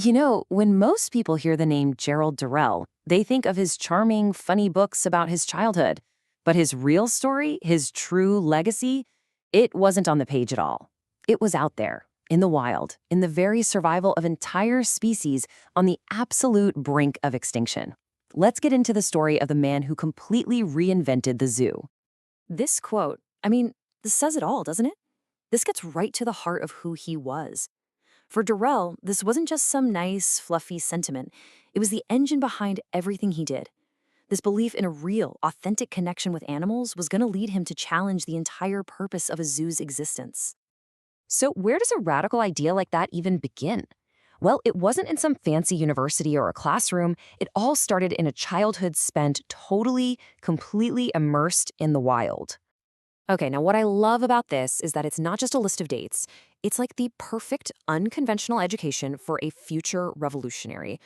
When most people hear the name Gerald Durrell, they think of his charming, funny books about his childhood. But his real story, his true legacy, it wasn't on the page at all. It was out there, in the wild, in the very survival of entire species on the absolute brink of extinction. Let's get into the story of the man who completely reinvented the zoo. This quote, this says it all, doesn't it? This gets right to the heart of who he was. For Durrell, this wasn't just some nice, fluffy sentiment. It was the engine behind everything he did. This belief in a real, authentic connection with animals was going to lead him to challenge the entire purpose of a zoo's existence. So where does a radical idea like that even begin? Well, it wasn't in some fancy university or a classroom. It all started in a childhood spent totally, completely immersed in the wild. Okay, now what I love about this is that it's not just a list of dates. It's like the perfect unconventional education for a future revolutionary.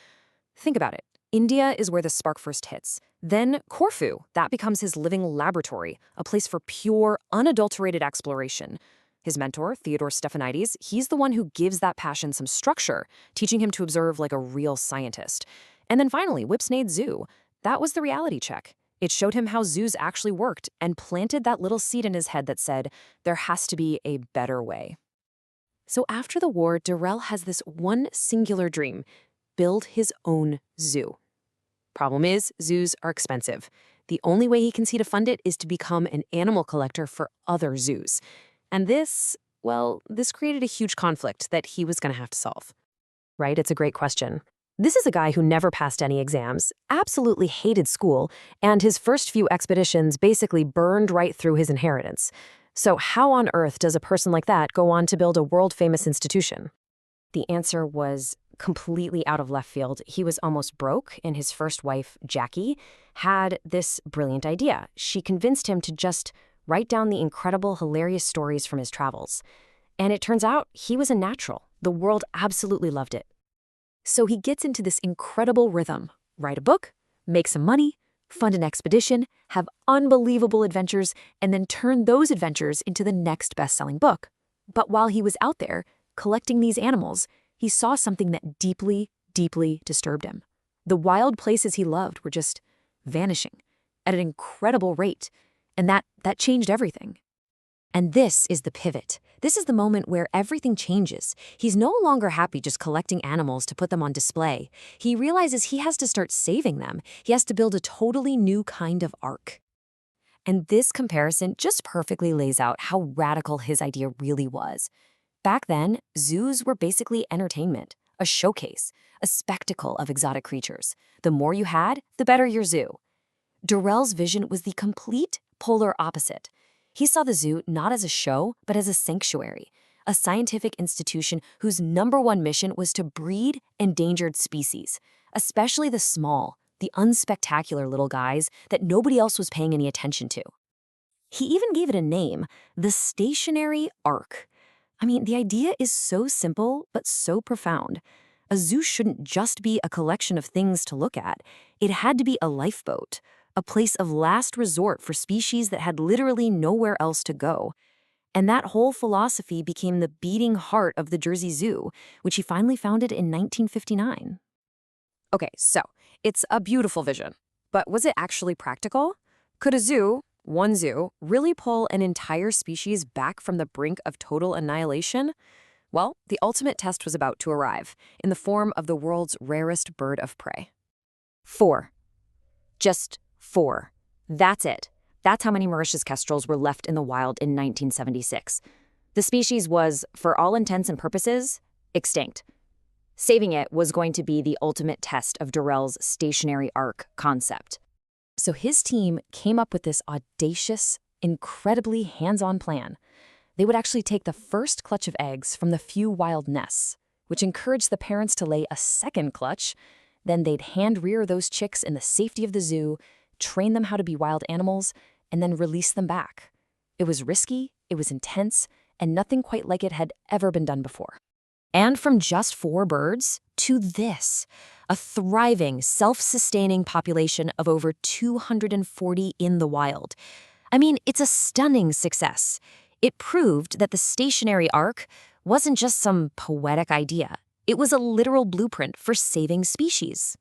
Think about it. India is where the spark first hits. Then Corfu, that becomes his living laboratory, a place for pure, unadulterated exploration. His mentor, Theodore Stephanides, he's the one who gives that passion some structure, teaching him to observe like a real scientist. And then finally, Whipsnade Zoo. That was the reality check. It showed him how zoos actually worked and planted that little seed in his head that said, there has to be a better way. So after the war, Durrell has this one singular dream: build his own zoo. Problem is, zoos are expensive. The only way he can see to fund it is to become an animal collector for other zoos. And this created a huge conflict that he was going to have to solve. Right? It's a great question. This is a guy who never passed any exams, absolutely hated school, and his first few expeditions basically burned right through his inheritance. So how on earth does a person like that go on to build a world-famous institution? The answer was completely out of left field. He was almost broke, and his first wife, Jackie, had this brilliant idea. She convinced him to just write down the incredible, hilarious stories from his travels. And it turns out he was a natural. The world absolutely loved it. So he gets into this incredible rhythm: write a book, make some money, fund an expedition, have unbelievable adventures, and then turn those adventures into the next best-selling book. But while he was out there collecting these animals, he saw something that deeply, deeply disturbed him. The wild places he loved were just vanishing at an incredible rate, and that changed everything. And this is the pivot. This is the moment where everything changes. He's no longer happy just collecting animals to put them on display. He realizes he has to start saving them. He has to build a totally new kind of ark. And this comparison just perfectly lays out how radical his idea really was. Back then, zoos were basically entertainment, a showcase, a spectacle of exotic creatures. The more you had, the better your zoo. Durrell's vision was the complete polar opposite. He saw the zoo not as a show, but as a sanctuary, a scientific institution whose #1 mission was to breed endangered species, especially the small, the unspectacular little guys that nobody else was paying any attention to. He even gave it a name: the stationary ark. The idea is so simple, but so profound. A zoo shouldn't just be a collection of things to look at. It had to be a lifeboat, a place of last resort for species that had literally nowhere else to go. And that whole philosophy became the beating heart of the Jersey Zoo, which he finally founded in 1959. Okay, so it's a beautiful vision, but was it actually practical? Could a zoo, one zoo, really pull an entire species back from the brink of total annihilation? Well, the ultimate test was about to arrive, in the form of the world's rarest bird of prey. 4. Just 4. That's it. That's how many Mauritius kestrels were left in the wild in 1976. The species was, for all intents and purposes, extinct. Saving it was going to be the ultimate test of Durrell's stationary ark concept. So his team came up with this audacious, incredibly hands-on plan. They would actually take the first clutch of eggs from the few wild nests, which encouraged the parents to lay a second clutch. Then they'd hand-rear those chicks in the safety of the zoo, train them how to be wild animals, and then release them back. It was risky, it was intense, and nothing quite like it had ever been done before. And from just 4 birds to this, a thriving, self-sustaining population of over 240 in the wild. It's a stunning success. It proved that the stationary ark wasn't just some poetic idea. It was a literal blueprint for saving species.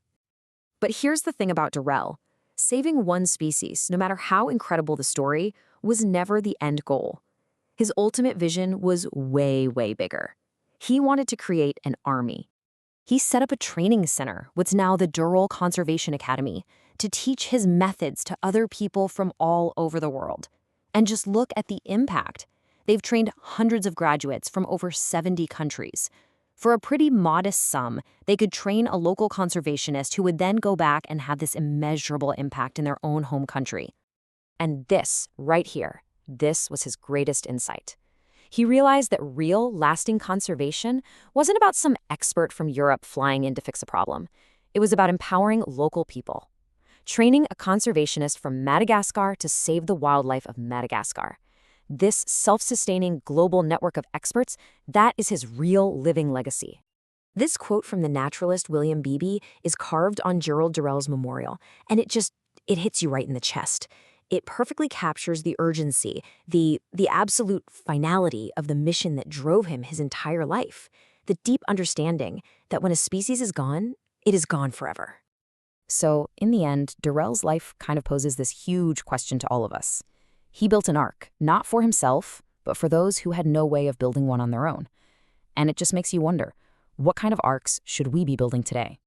But here's the thing about Durrell. Saving one species, no matter how incredible the story, was never the end goal. His ultimate vision was way, way bigger. He wanted to create an army. He set up a training center, what's now the Durrell Conservation Academy, to teach his methods to other people from all over the world. And just look at the impact. They've trained hundreds of graduates from over 70 countries. For a pretty modest sum, they could train a local conservationist who would then go back and have this immeasurable impact in their own home country. And this, right here, this was his greatest insight. He realized that real, lasting conservation wasn't about some expert from Europe flying in to fix a problem. It was about empowering local people. Training a conservationist from Madagascar to save the wildlife of Madagascar. This self-sustaining global network of experts, that is his real living legacy. This quote from the naturalist William Beebe is carved on Gerald Durrell's memorial, and it hits you right in the chest. It perfectly captures the urgency, the absolute finality of the mission that drove him his entire life. The deep understanding that when a species is gone, it is gone forever. So, in the end, Durrell's life kind of poses this huge question to all of us. He built an ark, not for himself, but for those who had no way of building one on their own. And it just makes you wonder, what kind of arks should we be building today?